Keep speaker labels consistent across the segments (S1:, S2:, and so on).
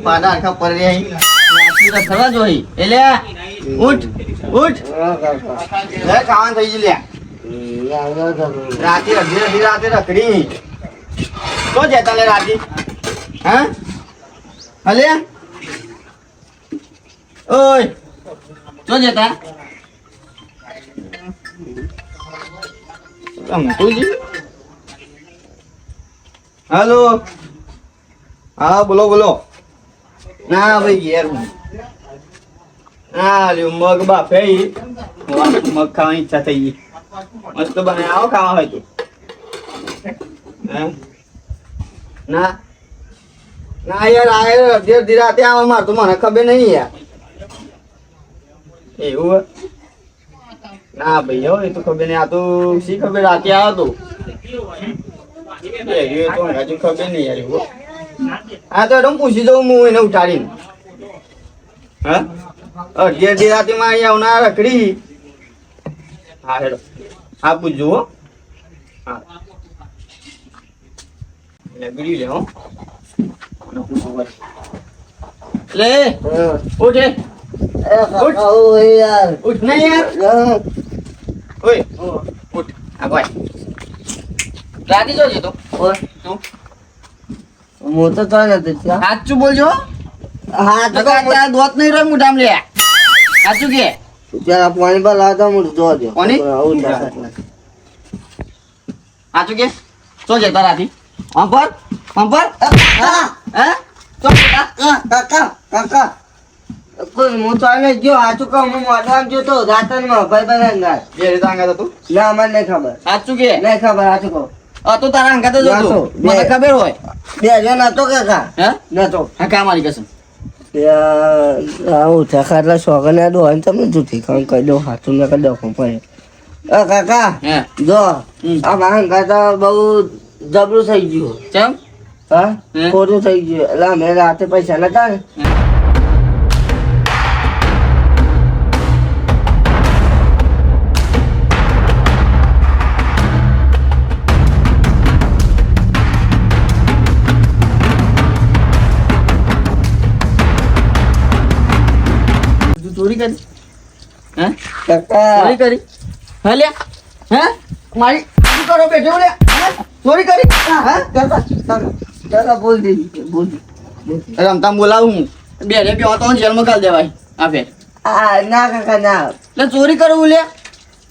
S1: પાડા આખા પર રે અહીં રાતી તો થવા જોઈ એટલે ઉઠ લે ખાવાનું થઈ ગયું લે રાતી અડધી રાતે રખડી તો જતા લે રાતી હા હલે ઓય તો જતા हेलो हाँ बोलो ना भाई यार हाँ ल्यो मग बाप है मग खाने इच्छा થઈ મસ્ત બને આવો ખાવા હોય તો ના ના યાર આ દેર રાતે આવો માર તો મને ખબર નહીં યાર એવું ના ભાઈ હો એ તો ખબર નહીં આ તો શી ખબર રાતે આવો તો એ તો હજુ ખબર નહીં યાર એવું હા તો એમ પૂછી દઉં હું એને ઉઠાડીને હા અડધી રાતે માં અહીંયા આવનાર રખડી હા હેડો હા પૂછજો હો હા લગડી લે હો લે ઉઠે ઉઠ ને યાર ઓય ઉઠ આ ભાઈ રાતી જોજે તો તું
S2: હું તો નથી
S1: સાચું બોલજો
S2: હા તો
S1: દોત નહીં રંગ ઉઠામ લે સાચું કે
S2: ત્યારે પાણી પર લાવતા હું જોવા દો
S1: કોની સાચું કે શું છે તારાથી પંપર હે તો
S2: કાકા કોઈ હું તો આને જો સાચું કહું હું મોઢામાં જોતો રાતનમાં ભાઈ બનાંગા
S1: જે રીતે આંગા તું
S2: ના મને નહીં ખબર
S1: સાચું કે
S2: નહીં ખબર સાચું કહું
S1: તો તારા આંગા તો જોતો મને ખબર હોય
S2: બે જણ હતો કાકા
S1: હે
S2: નતો
S1: હા કા મારી કસમ
S2: આવું થયા એટલે સોગન યાદ હોય ને તમે જૂઠી ખાણ કહી દો સાચું ને કહી દો પડે કાકા
S1: હે
S2: જો આ માંગા તો બહુ જબરું થઈ ગયું
S1: ચમ
S2: હા ખોટું થઈ ગયું એટલે અમે રાતે પૈસા નતા ને
S1: ચોરી કરી હે
S2: કાકા
S1: ચોરી કરી હે લે હે મારી શું કરો બેઠો લે ચોરી કરી હે
S2: કાકા બોલ દે બોલ
S1: રમતા બોલાવું હું બે રે બે તો જેલમાં કાલ દેવાય આપે
S2: ના કાકા ના
S1: લે ચોરી કરવું લે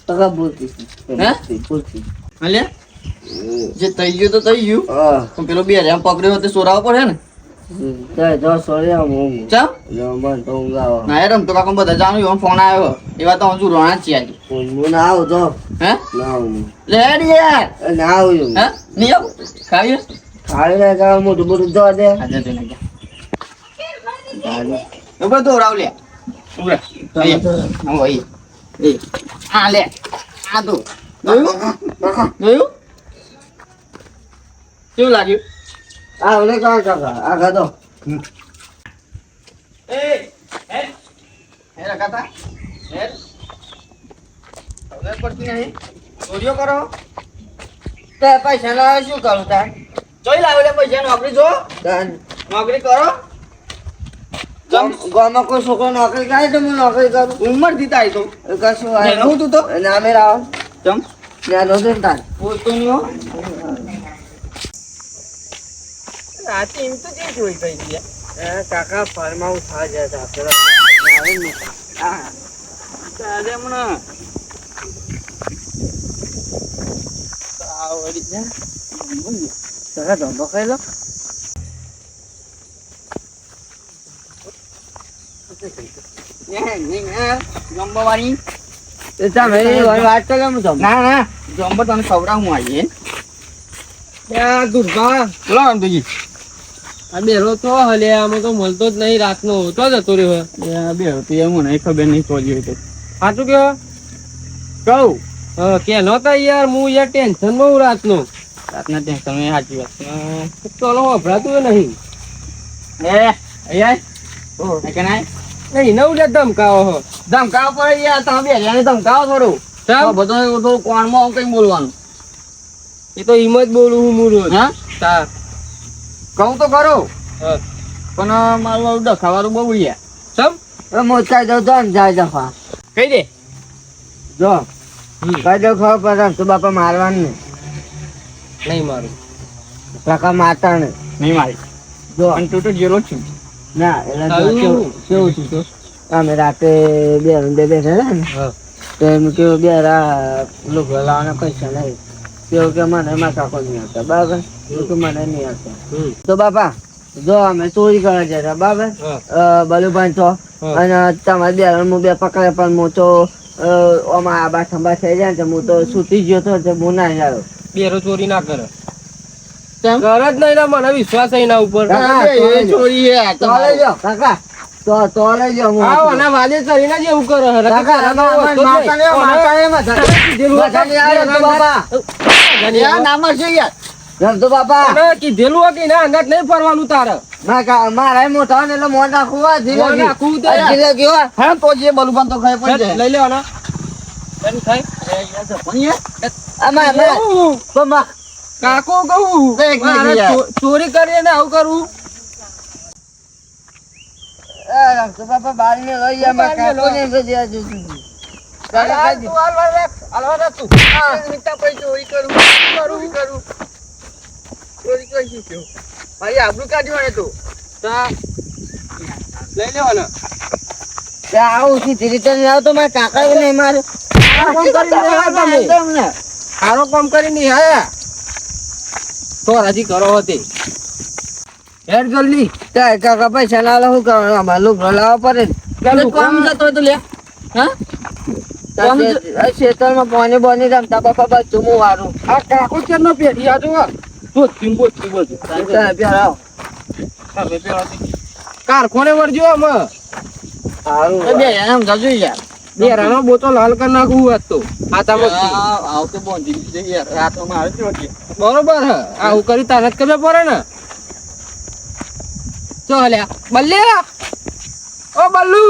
S2: કાકા બોલતી
S1: હે
S2: બોલતી
S1: લે જે થઈ ગયું તો થઈ ગયું
S2: હા
S1: પણ પેલો બે રે પકડ્યો તો સોરાવો પડે ને
S2: જો સોરી હું
S1: ચમ
S2: રમણ તો ઊંઘાવો
S1: ના યાર રમતો કાકા બધા જાણું એવો ફોન આવ્યો એવા તો હજુ રોણા જ છે આજે
S2: હું ના આવું તો
S1: હે
S2: ના આવું
S1: લે હેડ યાર
S2: ના આવું
S1: હે નહીં આવું ખાવીએ
S2: ખાલી ના કાકા મોટું મોટું જવા દે
S1: આજે તો નહીં ઉપર તો રાવ લે ઉપર હા ભાઈ એ આ લે આ તો જોયું કેવું લાગ્યું
S2: આ ઓલે કાકા આ ખાધો
S1: એ હે હે રકાતા હે હવે પડતી નહીં ચોરીઓ કરો
S2: તે પૈસા ના શું કરું તાર
S1: જોઈ લાવ્યો લે પૈસા નોકરી જો નોકરી કરો
S2: ગામમાં કોઈ છોકરો નોકરી કરે તો હું નોકરી કરું
S1: ઉંમર દીધા તો
S2: કશું
S1: નેનું તું તો
S2: નામે રાવ
S1: ચમ
S2: ત્યાં નહોતું ને તાર
S1: બોલતો નહીં હો રાતે એમ તો જે જોઈ ગઈ ગયા
S2: કાકા ફાર્મમાં ઉઠા જતા પેલા
S1: હા તારે હમણાં આવડી જા
S2: કાકા ધંધો ખાઈ લો
S1: જમવાની
S2: વાત કરે
S1: ના ના જમવા તને ખવડાવું હું આવીએ
S2: દુર્ગા
S1: બોલો રમતુજી
S3: આ બેરો તો હલે આમાં તો મળતો જ નહીં રાતનો તો જતો રહ્યો
S1: બે હતી એમ મને ખબર નહીં ચોરી હોય તો
S3: સાચું કેવો
S1: કહું
S3: કે નતા યાર હું યાર ટેન્શન બહુ રાતનું
S1: રાતના ટેન્શન સાચી વાત
S3: ચલો વપરાતું નહીં
S1: એ અહીંયા કે ના
S3: નહીં નવ લે ધમકાવો હો
S1: ધમકાવો પડે યાર તમે બે જણે ધમકાવો થોડું બધો કોણમાં કઈ બોલવાનું
S3: એ તો હિંમત બોલું હું રોજ
S1: હા
S3: તા
S1: કહું તો કરો પણ મારું આવું ડખાવાનું બહુ યાર.
S3: ચમ
S2: હવે મોટા જાવ તો ને જાય દફા
S3: કહી દે.
S2: જો કઈ દો ખબર પડે તો બાપા મારવાનું નહીં
S3: નહીં મારું.
S2: કાકા મારતા નહીં
S1: નહીં મારી.
S2: જો
S1: પણ તું તો જેલો જ છું.
S2: ના એટલે જો
S3: આવું.
S2: કેવું થયું હતું? અમે રાતે બે બેઠા હતા ને
S3: હા.
S2: તો એમ કેવું બે લોકો લાવવાના પૈસા નહીં કેવું કે મને એમાં કાકો નહીં આવતા બરાબર એવું કે મને નહીં આવતા
S3: હમ.
S2: તો બાપા જો અમે ચોરી કરવા જતા બરાબર
S3: હા.
S2: બલુભાઈ તો
S3: હા.
S2: અને તમારે બે હું બે પકડે પણ હું તો આમાં આબા થંબા થઈ જાય ને હું તો સૂતી ગયો તો હું ના આવ્યો
S3: બેરો ચોરી ના કરે.
S2: કેમ?
S3: કરે જ નહીં ને મને વિશ્વાસ એના ઉપર.
S2: હા,
S1: એ ચોરી હે આ
S2: તો લઈ જાઓ કાકા તો લઈ જાઓ હું
S3: આવો અને વાદે કરીને જ એવું કરે હે.
S2: કાકા મારતા નહીં, મારતા નહીં આવે રમતો બાપા
S1: યાર નામ છે યાર.
S2: રમતો બાપા
S3: અને કીધેલું હોય કે એના અંગાત નહીં ફરવાનું તારે.
S2: મારા મોટા ને એટલે મોઢ નાખવું હોય, ધીરે
S3: મોઢ નાખવું તો
S2: ધીરે. ધીરે ગયો હોય.
S1: હા તો જે બલુબાન તો ખાઈ પડી જાય.
S3: લઈ લેવાના. એમ થાય.
S1: પણ યાર
S2: આમાં તો
S3: કાકો કહું
S1: એક મિનિટ
S3: મારે
S1: યાર.
S3: ચોરી કરી ને આવું કરવું.
S2: રમતો બાપા બાર ને લઈ જાય મારા કાકો ને તો જ્યાં જોતું. ચાલો, ખાઈ દે.
S1: ભાઈ આબરૂ કાઢ્યું ને તું.
S3: લઈ લેવાના.
S2: ત્યાં આવું છું ધીરે ધીરે આવતો મારા કાકા ને મારે
S3: સારો કામ કરી નહીં આયા તો રાજી કરો હતી. હેડ જલ્દી.
S2: ત્યાં કાકા પૈસા ના શું કરવાનું અમારે લોકો લાવવા પડે
S3: પેલું કામ જતો હોય તો લે. હા
S2: ખેતરમાં પાણી બોની રમતા બાપા બધું હું વારું
S3: આ કાકો કેનો પેઢી આ જો બોચી બધું.
S2: પ્યાર
S3: કારખોને વળજો અમે.
S2: સારું
S1: બે એમ જજો યાર.
S3: બેરાનો બોતો લાલ કરી નાખવું હોત તો હાથામાં
S1: આવ તો બોંધી દીધી યાર. આ તો મારે જ રોટી.
S3: બરોબર હે. આવું કરી તારત કરવી પડે ને. ચો લ્યા બલ્લે ઓ બલ્લુ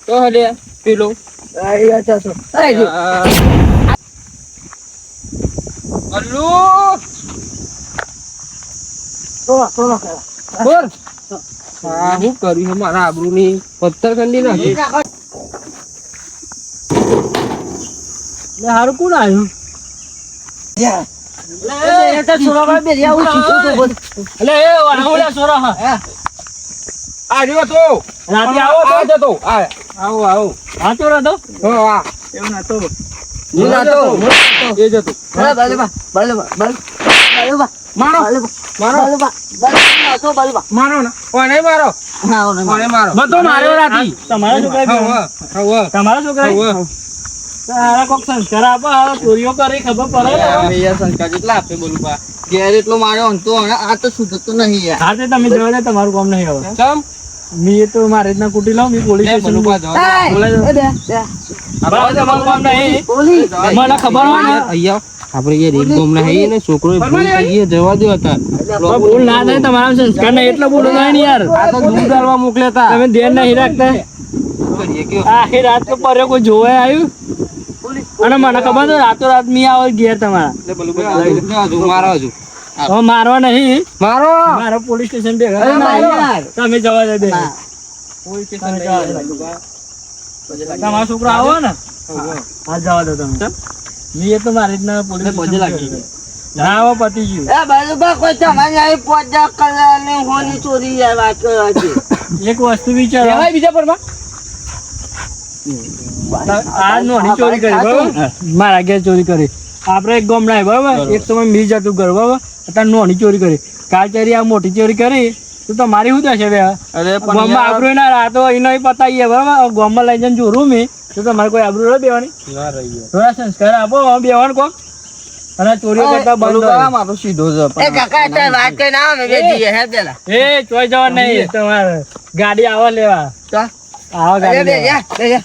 S3: તો લે પેલો બલ્લુ બોલ. હા હું કર્યું છે મારા આબરૂ ની પથ્થર ખંડી નાખી.
S2: હારું કોણ આવ્યું
S3: આ રહ્યો તો રાતે આવો તો જતો આવો આવો વાંચો રાતો હા
S1: એવું ના તો
S3: એ જતો મારો મારો ને કોને મારો કોને મારો બધો માર્યો રાતી.
S2: તમારા છોકરા તમારા છોકરા તારા કોક સંસ્કાર આપો ચોરીઓ કરી ખબર પડે
S1: અમે યાર સંસ્કાર જેટલા આપે બોલું બા. ઘેર એટલો માર્યો ને તો આ તો સુધરતું નહીં યાર.
S2: હા તમે જોયો ને તમારું કામ નહીં હવે
S3: ચમ
S2: મી તો મારે રીતના કુટી લાવ મી પોલીસ સ્ટેશન
S3: બોલું બા જાઓ.
S2: તમારું કામ નહીં મને ખબર હોય ને
S3: અહીંયા આપણે યાર એક ગોમ ના હઈ ને છોકરો ભૂલ થઈ ગઈ જવા દો હતા.
S2: ભૂલ ના થાય તમારા સંસ્કાર નહીં એટલે બોલો નહીં ને યાર
S3: આ તો દૂધ ડાલવા મોકલ્યા હતા.
S2: તમે ધ્યાન નહીં રાખતા
S3: કરીએ કયો
S2: આખી રાત તો પડ્યો કોઈ જોવે આવ્યું અને મને ખબર છે રાતો રાત મી આવે ઘેર તમારા
S3: એટલે બોલું બા હજુ મારો હજુ
S2: હવે મારવા નહીં
S3: મારો
S2: મારો પોલીસ સ્ટેશન
S1: અરે
S2: ભેગા
S1: મારો.
S2: તમે જવા દે બે
S3: પોલીસ સ્ટેશન લઈ આવ્યા.
S2: તમારા છોકરો આવો ને હા જવા દો તમે મી તો મારી રીતના પોલીસ
S1: પજે લાગી ગઈ.
S2: ના આવો પતી ગયું એક વસ્તુ વિચારો
S3: કહેવાય બીજા પરમાં
S2: આ નોની ચોરી કરી બરોબર મારા ઘેર ચોરી કરી આપડે એક ગામડા બરોબર એક તમે મી જતું ઘર બરોબર અત્યારે નોની ચોરી કરી કાચરી આ મોટી ચોરી કરી તો તમારી શું થશે બે
S1: અરે પણ
S2: ગામમાં
S1: યાર,
S2: આબરૂ ના રાતો એનો પતાવીએ બરોબર ગામમાં લઈ જઈને જોરું મી તો તમારે કોઈ આબરૂ ન બેવાની
S3: ના રહી
S2: થોડા સંસ્કાર આપો બેવાનું કોક અને ચોરીઓ કરતા બંધ
S1: બોલું બા
S2: હોય.
S1: મારો સીધો છે પણ
S2: એ ચોઈ જવા નહીં તમારે ગાડી આવો લેવા આવો ગાડી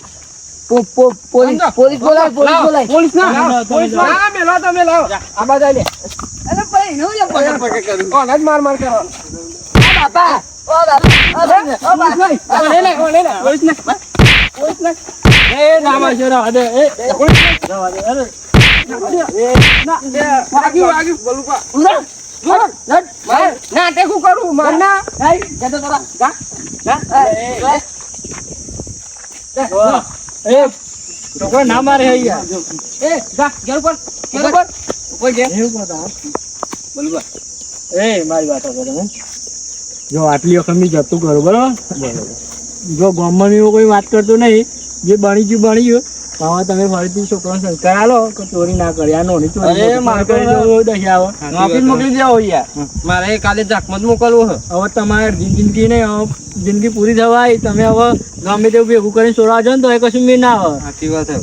S3: પોલીસ ના મેલો તમે લાવો આ બાજુ લે કોણ જ માર માર કરો પોલીસ ના એ ના માર જરા અરે એ પોલીસ ના અરે વાગ્યું બોલું પા નાટક હું કરું માર ના
S2: એ છોકરો ના મારે અહીંયા
S3: એ જા ઘેર ઉપર ઉપર જે
S2: એવું બધા
S3: બોલવા
S2: એ મારી વાત કરો તમે જો આટલી વખત મેં જતું કરું બરોબર જો ગામમાં એવું કોઈ વાત કરતો નહીં જે બની ગયું હવે તમે ફરીથી છોકરાને સંસ્કાર આલો કે ચોરી ના કરી આ નોની ચોરી
S1: અરે, મારે
S2: કરી જો દહી આવે
S1: ઓફિસ મોકલી દેવો યાર
S3: મારે કાલે જાકમત મોકલવું હે
S2: હવે તમારે જિંદગી નહીં હવે જિંદગી પૂરી થવાય તમે હવે ગમે તેવું ભેગું કરીને ચોરવા જાઓ ને તો એ કશું મેં ના આવે
S3: સાચી વાત હે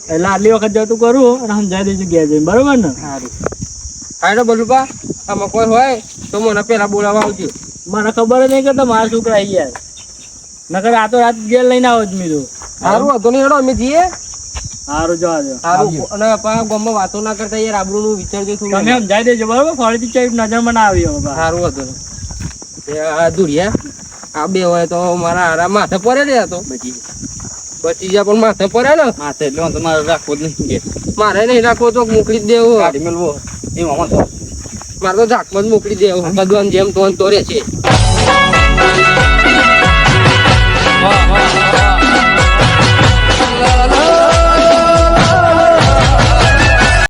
S2: એટલે આટલી વખત જતું કરું અને સમજાવી દઈશું ઘેર જઈને બરોબર ને
S3: સારું હાલો બોલુપા આમાં કોઈ હોય તો મને પેલા બોલાવવા આવજો
S2: મને ખબર જ નહીં કે મારા છોકરા આવી યાર નકર આ તો રાત ઘેર લઈને આવો જ મેં તો
S3: સારું હતો નહીં હેડો અમે જઈએ
S2: સારું જવા દો
S3: સારું અને આપણા ગામમાં વાતો ના કરતા યાર આબરૂનું વિચારજો
S2: તમે
S3: થોડું
S2: સમજાવી દેજો બરોબર ફરીથી ચઈ નજરમાં ના આવી હવે બા.
S3: સારું હતું આ દુરિયા આ બે હોય તો મારા હારા માથે પડે ને આ તો બચી જા પણ માથે પડે ને
S1: માથે એટલે હું તમારે રાખવો જ નહીં કે
S3: મારે નહીં રાખવો તો મોકલી જ દેવું
S1: ગાડી મેળવો એ મામા તો
S3: મારે તો ઝાકમાં જ મોકલી દેવું બધું જેમ તો રહે છે